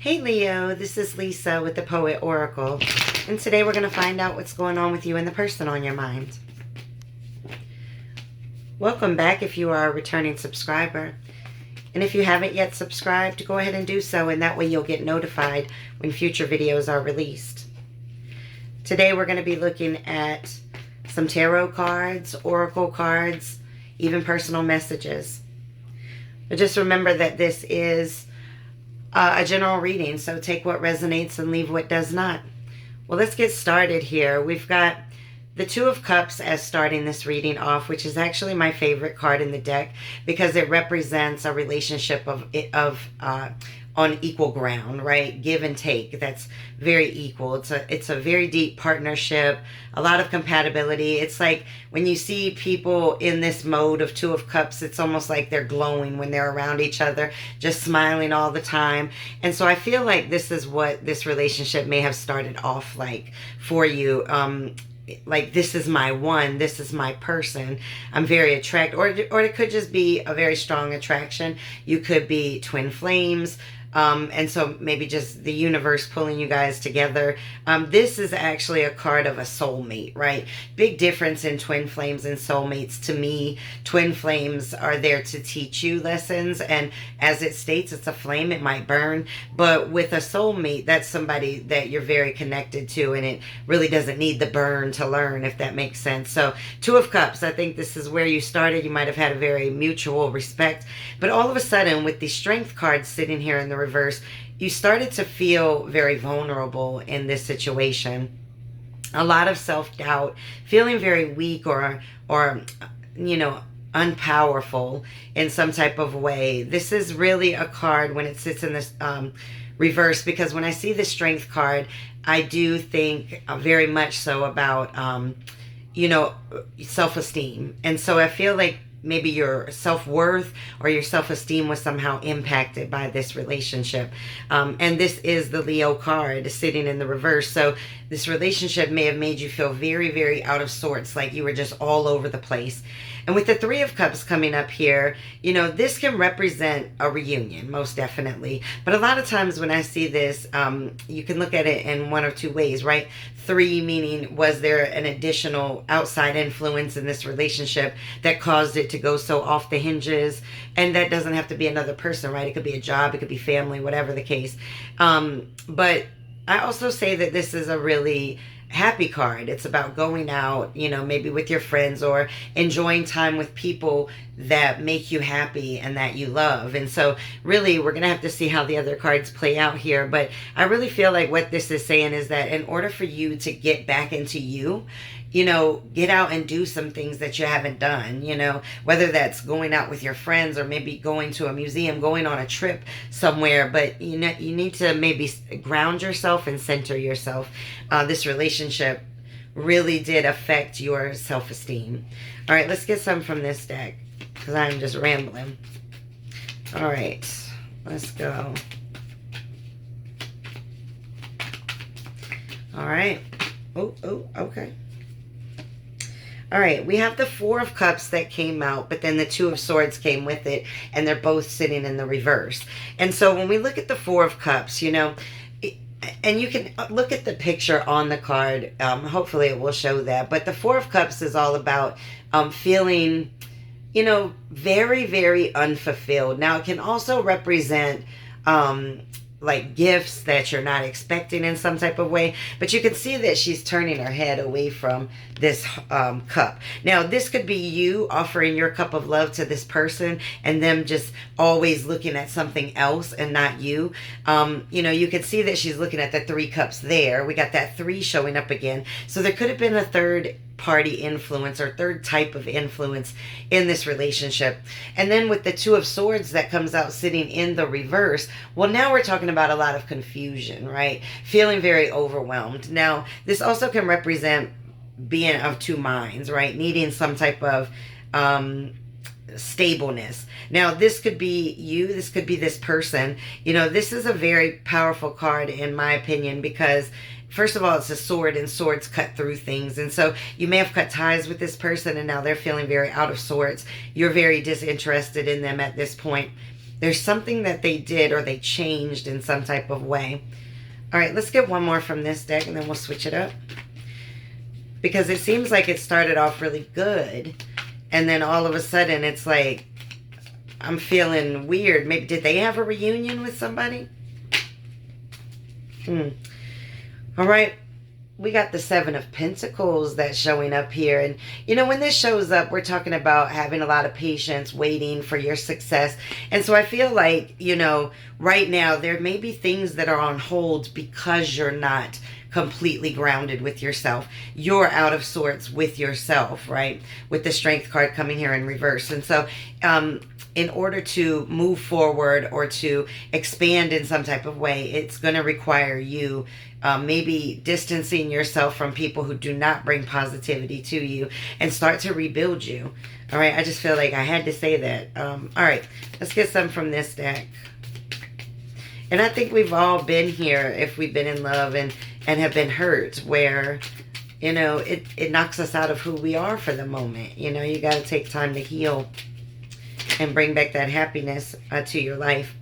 Hey Leo, this is Lisa with the Poet Oracle, and today we're going to find out what's going on with you and the person on your mind. Welcome back if you are a returning subscriber. And if you haven't yet subscribed, go ahead and do so, and that way you'll get notified when future videos are released. Today we're going to be looking at some tarot cards, oracle cards, even personal messages. But just remember that this is a general reading, so take what resonates and leave what does not. Well, let's get started here. We've got the Two of Cups as starting this reading off, which is actually my favorite card in the deck because it represents a relationship on equal ground, right? Give and take. That's very equal. It's a very deep partnership, a lot of compatibility. It's like when you see people in this mode of Two of Cups, it's almost like they're glowing when they're around each other, just smiling all the time. And so I feel like this is what this relationship may have started off like for you. Like, this is my one, this is my person, I'm very attracted, or it could just be a very strong attraction. You could be twin flames, and so maybe just the universe pulling you guys together. This is actually a card of a soulmate, right? Big difference in twin flames and soulmates. To me, twin flames are there to teach you lessons, and as it states, it's a flame, it might burn. But with a soulmate, that's somebody that you're very connected to, and it really doesn't need the burn to learn, if that makes sense. So Two of Cups, I think this is where you started. You might have had a very mutual respect, but all of a sudden, with the Strength card sitting here in the reverse, you started to feel very vulnerable in this situation. A lot of self-doubt, feeling very weak or you know, unpowerful in some type of way. This is really a card when it sits in this reverse, because when I see the Strength card, I do think very much so about you know, self-esteem. And so I feel like maybe your self-worth or your self-esteem was somehow impacted by this relationship. And this is the Leo card sitting in the reverse. So this relationship may have made you feel very, very out of sorts, like you were just all over the place. And with the Three of Cups coming up here, you know, this can represent a reunion, most definitely. But a lot of times when I see this, you can look at it in one of two ways, right? Three meaning, was there an additional outside influence in this relationship that caused it to go so off the hinges? And that doesn't have to be another person, right? It could be a job, it could be family, whatever the case. But I also say that this is a really happy card. It's about going out, you know, maybe with your friends or enjoying time with people that make you happy and that you love. And so really we're going to have to see how the other cards play out here. But I really feel like what this is saying is that in order for you to get back into you know, get out and do some things that you haven't done, you know, whether that's going out with your friends or maybe going to a museum, going on a trip somewhere. But you know, you need to maybe ground yourself and center yourself. This relationship really did affect your self-esteem. All right, let's get some from this deck because I'm just rambling. All right, let's go. All right. Oh, okay. All right, we have the Four of Cups that came out, but then the Two of Swords came with it, and they're both sitting in the reverse. And so when we look at the Four of Cups, you know, and you can look at the picture on the card. Hopefully it will show that. But the Four of Cups is all about feeling, you know, very, very unfulfilled. Now, it can also represent like gifts that you're not expecting in some type of way, but you can see that she's turning her head away from this cup. Now, this could be you offering your cup of love to this person and them just always looking at something else and not you. You know, you can see that she's looking at the Three Cups there. We got that three showing up again. So there could have been a third party influence or third type of influence in this relationship. And then with the Two of Swords that comes out sitting in the reverse, well, now we're talking about a lot of confusion, right? Feeling very overwhelmed. Now, this also can represent being of two minds, right? Needing some type of stableness. Now, this could be you, this could be this person. You know, this is a very powerful card in my opinion, because first of all, it's a sword, and swords cut through things. And so you may have cut ties with this person, and now they're feeling very out of sorts. You're very disinterested in them at this point. There's something that they did or they changed in some type of way. All right, let's get one more from this deck and then we'll switch it up. Because it seems like it started off really good. And then all of a sudden it's like, I'm feeling weird. Maybe did they have a reunion with somebody? All right. We got the Seven of Pentacles that's showing up here. And, you know, when this shows up, we're talking about having a lot of patience, waiting for your success. And so I feel like, you know, right now there may be things that are on hold because you're not completely grounded with yourself. You're out of sorts with yourself, right? With the Strength card coming here in reverse. And so, in order to move forward or to expand in some type of way, it's going to require you maybe distancing yourself from people who do not bring positivity to you and start to rebuild you. All right, I just feel like I had to say that. All right, let's get some from this deck. And I think we've all been here if we've been in love and have been hurt, where, you know, it knocks us out of who we are for the moment. You know, you got to take time to heal and bring back that happiness to your life.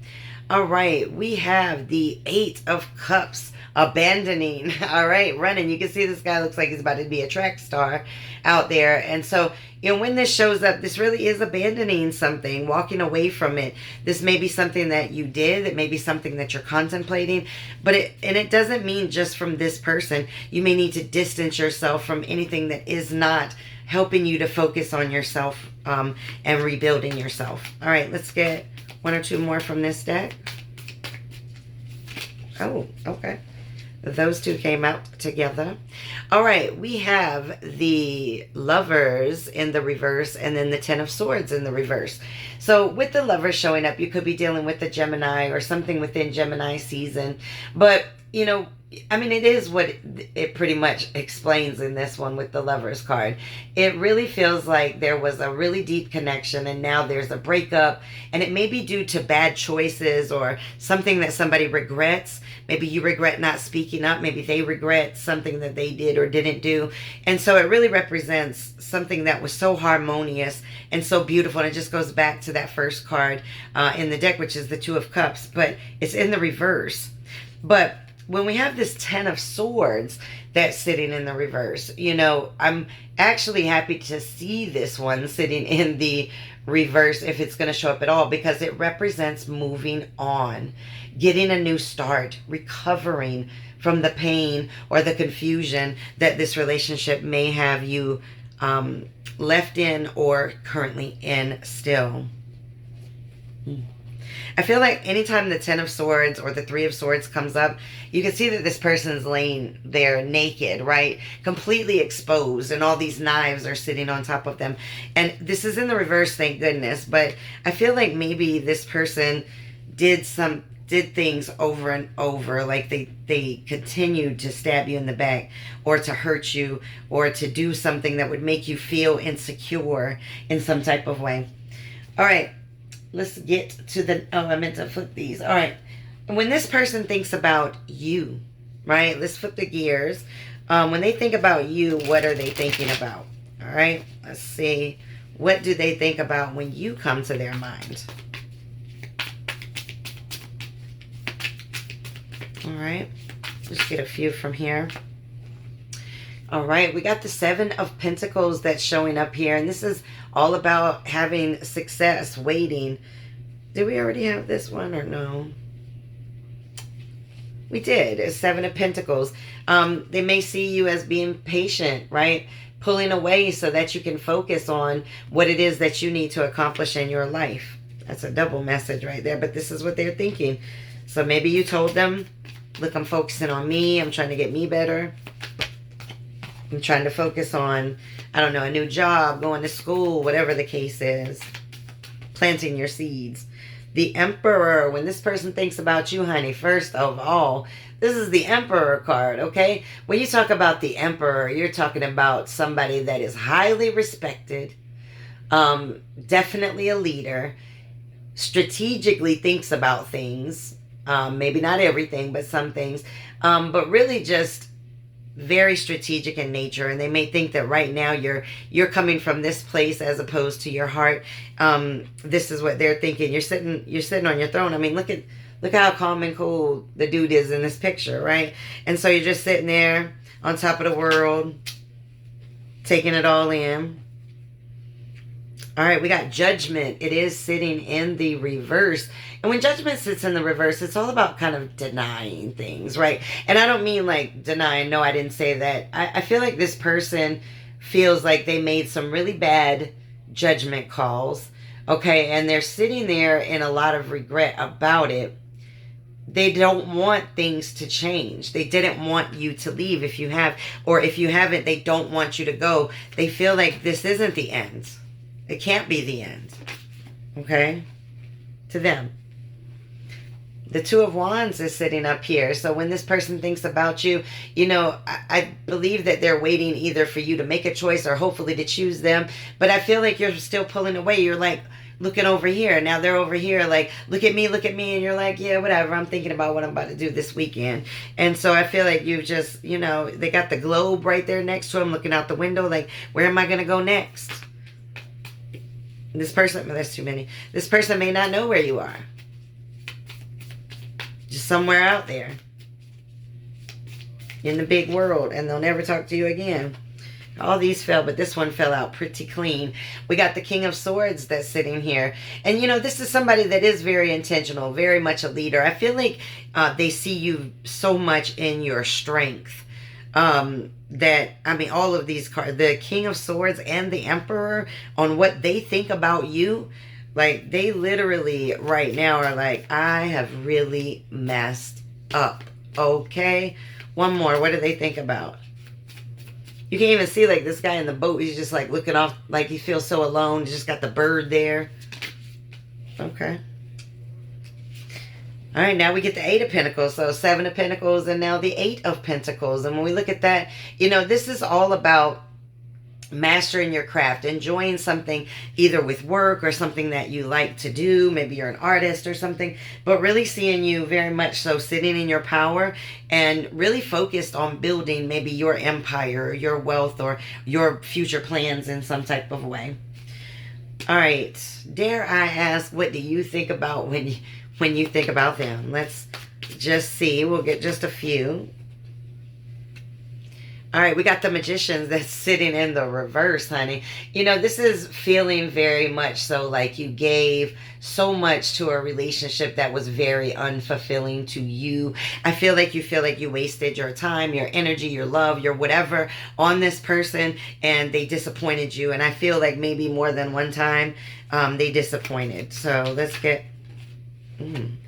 All right, we have the Eight of Cups, abandoning. All right, running. You can see this guy looks like he's about to be a track star out there. And so, you know, when this shows up, this really is abandoning something, walking away from it. This may be something that you did. It may be something that you're contemplating. But it doesn't mean just from this person. You may need to distance yourself from anything that is not helping you to focus on yourself and rebuilding yourself. All right, let's get one or two more from this deck. Oh, okay. Those two came out together. All right, we have the Lovers in the reverse and then the Ten of Swords in the reverse. So with the Lovers showing up, you could be dealing with the Gemini or something within Gemini season. But, you know, I mean, it is what it pretty much explains in this one with the Lovers card. It really feels like there was a really deep connection and now there's a breakup, and it may be due to bad choices or something that somebody regrets. Maybe you regret not speaking up. Maybe they regret something that they did or didn't do. And so it really represents something that was so harmonious and so beautiful. And it just goes back to that first card in the deck, which is the Two of Cups, but it's in the reverse. But when we have this Ten of Swords that's sitting in the reverse, you know, I'm actually happy to see this one sitting in the reverse if it's going to show up at all, because it represents moving on, getting a new start, recovering from the pain or the confusion that this relationship may have you left in or currently in still. I feel like anytime the Ten of Swords or the Three of Swords comes up, you can see that this person's laying there naked, right? Completely exposed, and all these knives are sitting on top of them. And this is in the reverse, thank goodness. But I feel like maybe this person did things over and over, like they continued to stab you in the back or to hurt you or to do something that would make you feel insecure in some type of way. All right. Let's get to the, oh, I meant to flip these. All right. When this person thinks about you, right? Let's flip the gears. When they think about you, what are they thinking about? All right. Let's see. What do they think about when you come to their mind? All right. Let's get a few from here. All right, we got the Seven of Pentacles that's showing up here. And this is all about having success, waiting. Did we already have this one or no? We did. It's Seven of Pentacles. They may see you as being patient, right? Pulling away so that you can focus on what it is that you need to accomplish in your life. That's a double message right there, but this is what they're thinking. So maybe you told them, look, I'm focusing on me. I'm trying to get me better. I'm trying to focus on, I don't know, a new job, going to school, whatever the case is. Planting your seeds. The Emperor, when this person thinks about you, honey, first of all, this is the Emperor card, okay? When you talk about the Emperor, you're talking about somebody that is highly respected, definitely a leader, strategically thinks about things, maybe not everything, but some things, but really just very strategic in nature, and they may think that right now you're coming from this place as opposed to your heart. This is what they're thinking. You're sitting on your throne. I mean, look how calm and cool the dude is in this picture, right? And so you're just sitting there on top of the world, taking it all in. All right, we got Judgment. It is sitting in the reverse. And when Judgment sits in the reverse, it's all about kind of denying things, right? And I don't mean like denying. No, I didn't say that. I feel like this person feels like they made some really bad judgment calls, okay? And they're sitting there in a lot of regret about it. They don't want things to change. They didn't want you to leave if you have, or if you haven't, they don't want you to go. They feel like this isn't the end. It can't be the end, okay, to them. The Two of Wands is sitting up here. So when this person thinks about you, you know, I believe that they're waiting either for you to make a choice or hopefully to choose them. But I feel like you're still pulling away. You're like looking over here. Now they're over here like, look at me. And you're like, yeah, whatever. I'm thinking about what I'm about to do this weekend. And so I feel like you just, you know, they got the globe right there next to them looking out the window. Like, where am I going to go next? This person, that's too many. This person may not know where you are. Just somewhere out there in the big world, and they'll never talk to you again. All these fell, but this one fell out pretty clean. We got the King of Swords that's sitting here. And, you know, this is somebody that is very intentional, very much a leader. I feel like they see you so much in your strength. That, I mean, all of these cards, the King of Swords and the Emperor, on what they think about you, like, they literally right now are like, I have really messed up, okay? One more, what do they think about? You can even see, like, this guy in the boat, he's just, like, looking off, like he feels so alone, he's just got the bird there. Okay. All right, now we get the Eight of Pentacles. So Seven of Pentacles and now the Eight of Pentacles. And when we look at that, you know, this is all about mastering your craft, enjoying something either with work or something that you like to do. Maybe you're an artist or something, but really seeing you very much so sitting in your power and really focused on building maybe your empire, or your wealth, or your future plans in some type of way. All right, dare I ask, what do you think about when you think about them? Let's just see. We'll get just a few. All right, we got the Magician that's sitting in the reverse, honey. You know, this is feeling very much so like you gave so much to a relationship that was very unfulfilling to you. I feel like you wasted your time, your energy, your love, your whatever on this person, and they disappointed you. And I feel like maybe more than one time they disappointed. So let's get...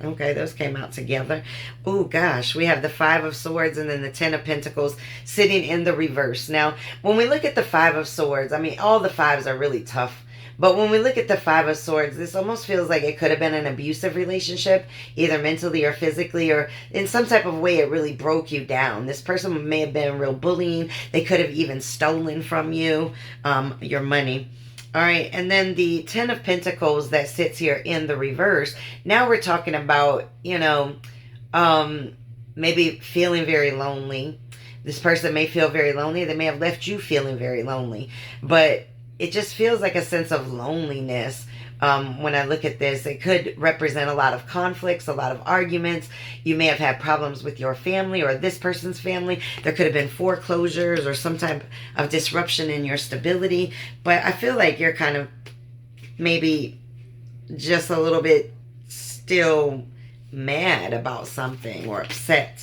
okay, those came out together. Oh gosh, we have the Five of Swords and then the Ten of Pentacles sitting in the reverse. Now, when we look at the Five of Swords, I mean, all the fives are really tough. But when we look at the Five of Swords, this almost feels like it could have been an abusive relationship, either mentally or physically, or in some type of way it really broke you down. This person may have been real bullying. They could have even stolen from you your money. All right, and then the Ten of Pentacles that sits here in the reverse. Now we're talking about, you know, maybe feeling very lonely. This person may feel very lonely. They may have left you feeling very lonely. But it just feels like a sense of loneliness. When I look at this, it could represent a lot of conflicts, a lot of arguments. You may have had problems with your family or this person's family. There could have been foreclosures or some type of disruption in your stability. But I feel like you're kind of maybe just a little bit still mad about something or upset.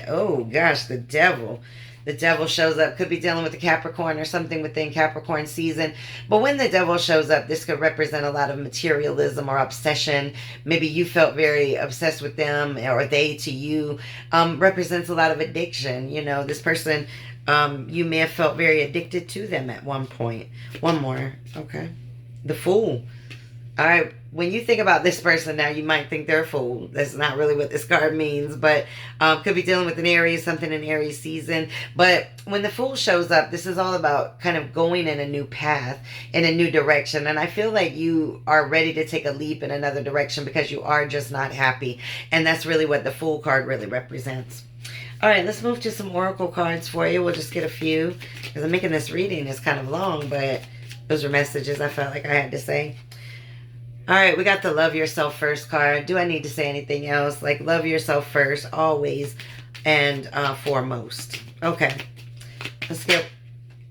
Oh gosh, the Devil. The Devil shows up. Could be dealing with a Capricorn or something within Capricorn season. But when the Devil shows up, this could represent a lot of materialism or obsession. Maybe you felt very obsessed with them, or they to you. Represents a lot of addiction. You know, this person, you may have felt very addicted to them at one point. One more. Okay. The Fool. All right. When you think about this person now, you might think they're a fool. That's not really what this card means, but could be dealing with an Aries, something in Aries season. But when the Fool shows up, this is all about kind of going in a new path, in a new direction. And I feel like you are ready to take a leap in another direction because you are just not happy. And that's really what the Fool card really represents. All right, let's move to some oracle cards for you. We'll just get a few, because I'm making this reading. It's kind of long, but those are messages I felt like I had to say. All right, we got the love yourself first card. Do I need to say anything else? Like, love yourself first, always, and foremost. Okay, let's get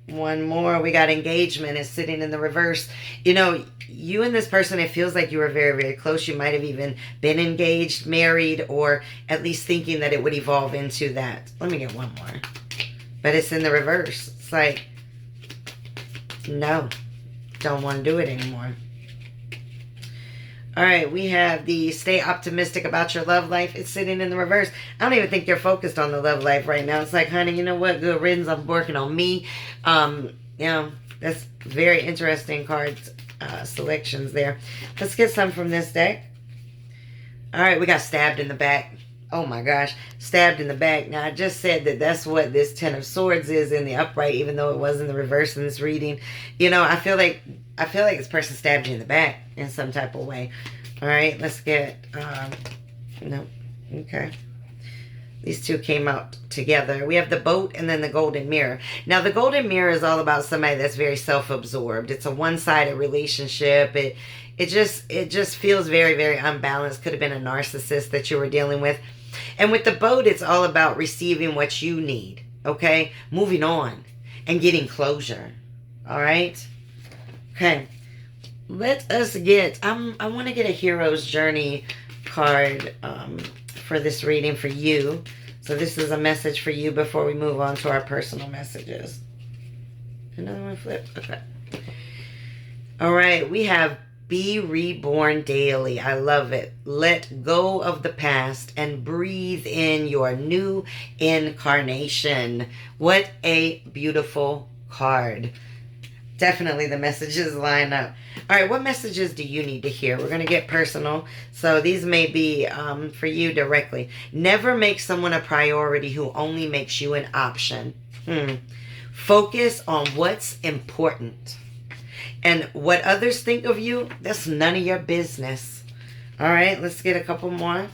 one more. We got engagement is sitting in the reverse. You know, you and this person, it feels like you were very, very close. You might have even been engaged, married, or at least thinking that it would evolve into that. Let me get one more. But it's in the reverse. It's like, no, don't want to do it anymore. All right, we have the stay optimistic about your love life. It's sitting in the reverse. I don't even think you're focused on the love life right now. It's like, honey, you know what? Good riddance. I'm working on me. You know, that's very interesting cards, selections there. Let's get some from this deck. All right, we got stabbed in the back. Oh my gosh, stabbed in the back. Now, I just said that that's what this Ten of Swords is in the upright, even though it was in the reverse in this reading. You know, I feel like this person stabbed you in the back in some type of way. All right, let's get, no, okay. These two came out together. We have the boat and then the golden mirror. Now, the golden mirror is all about somebody that's very self-absorbed. It's a one-sided relationship. It just feels very, very unbalanced. Could have been a narcissist that you were dealing with. And with the boat, it's all about receiving what you need, okay? Moving on and getting closure, all right? Okay, let us get, I want to get a hero's journey card for this reading for you. So this is a message for you before we move on to our personal messages. Another one flipped, okay. All right, we have be reborn daily. I love it. Let go of the past and breathe in your new incarnation. What a beautiful card. Definitely the messages line up. All right, what messages do you need to hear? We're going to get personal. So these may be for you directly. Never make someone a priority who only makes you an option. Focus on what's important. And what others think of you, that's none of your business. All right, let's get a couple more.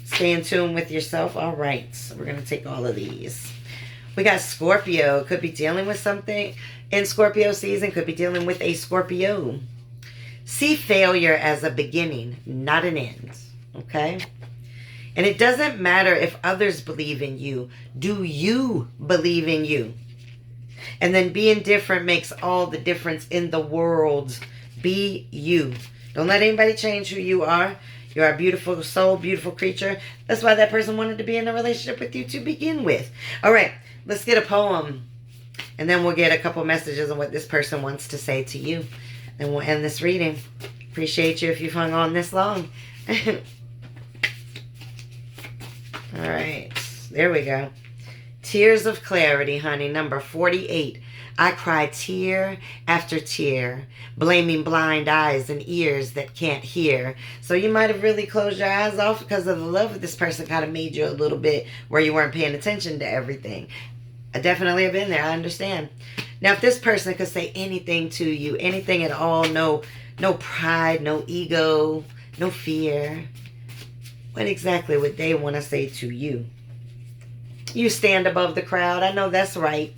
Stay in tune with yourself. All right, so we're going to take all of these. We got Scorpio. Could be dealing with something in Scorpio season. Could be dealing with a Scorpio. See failure as a beginning, not an end. Okay? And it doesn't matter if others believe in you. Do you believe in you? And then being different makes all the difference in the world. Be you. Don't let anybody change who you are. You're a beautiful soul, beautiful creature. That's why that person wanted to be in a relationship with you to begin with. All right, let's get a poem. And then we'll get a couple messages on what this person wants to say to you. And we'll end this reading. Appreciate you if you've hung on this long. All right, there we go. Tears of clarity, honey, number 48. I cry tear after tear, blaming blind eyes and ears that can't hear. So you might have really closed your eyes off because of the love of this person kind of made you a little bit where you weren't paying attention to everything. I definitely have been there. I understand. Now, if this person could say anything to you, anything at all, no pride, no ego, no fear, what exactly would they want to say to you? You stand above the crowd. I know that's right.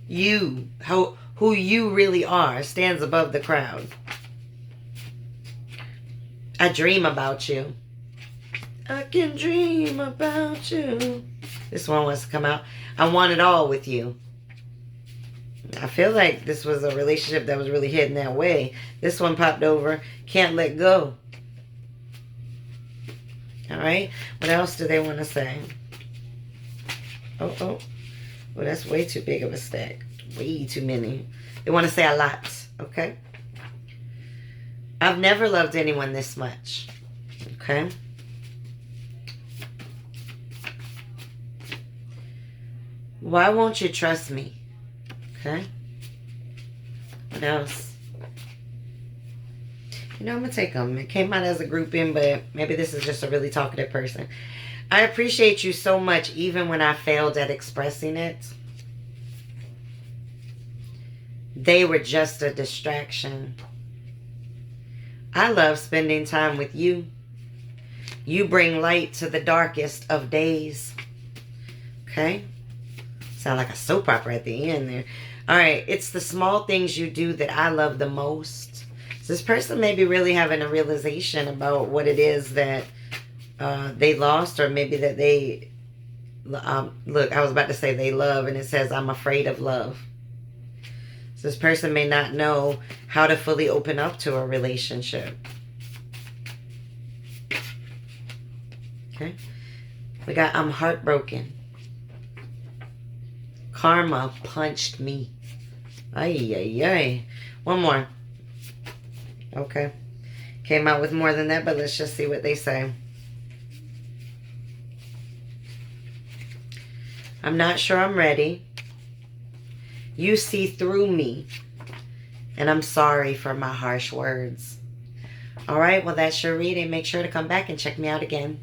You, who you really are, stands above the crowd. I dream about you. I can dream about you. This one wants to come out. I want it all with you. I feel like this was a relationship that was really heading that way. This one popped over. Can't let go. All right. What else do they want to say? Oh. Well, that's way too big of a stack. Way too many. They want to say a lot. Okay. I've never loved anyone this much. Okay. Why won't you trust me? Okay. What else? You know, I'm going to take them. It came out as a grouping, but maybe this is just a really talkative person. I appreciate you so much, even when I failed at expressing it. They were just a distraction. I love spending time with you. You bring light to the darkest of days. Okay? Sound like a soap opera at the end there. All right. It's the small things you do that I love the most. So this person may be really having a realization about what it is that they lost, or maybe that they... look, I was about to say they love, and it says, I'm afraid of love. So this person may not know how to fully open up to a relationship. Okay. We got, I'm heartbroken. Karma punched me. Ay, ay, ay. One more. Okay. Came out with more than that, but let's just see what they say. I'm not sure I'm ready. You see through me. And I'm sorry for my harsh words. All right, well, that's your reading. Make sure to come back and check me out again.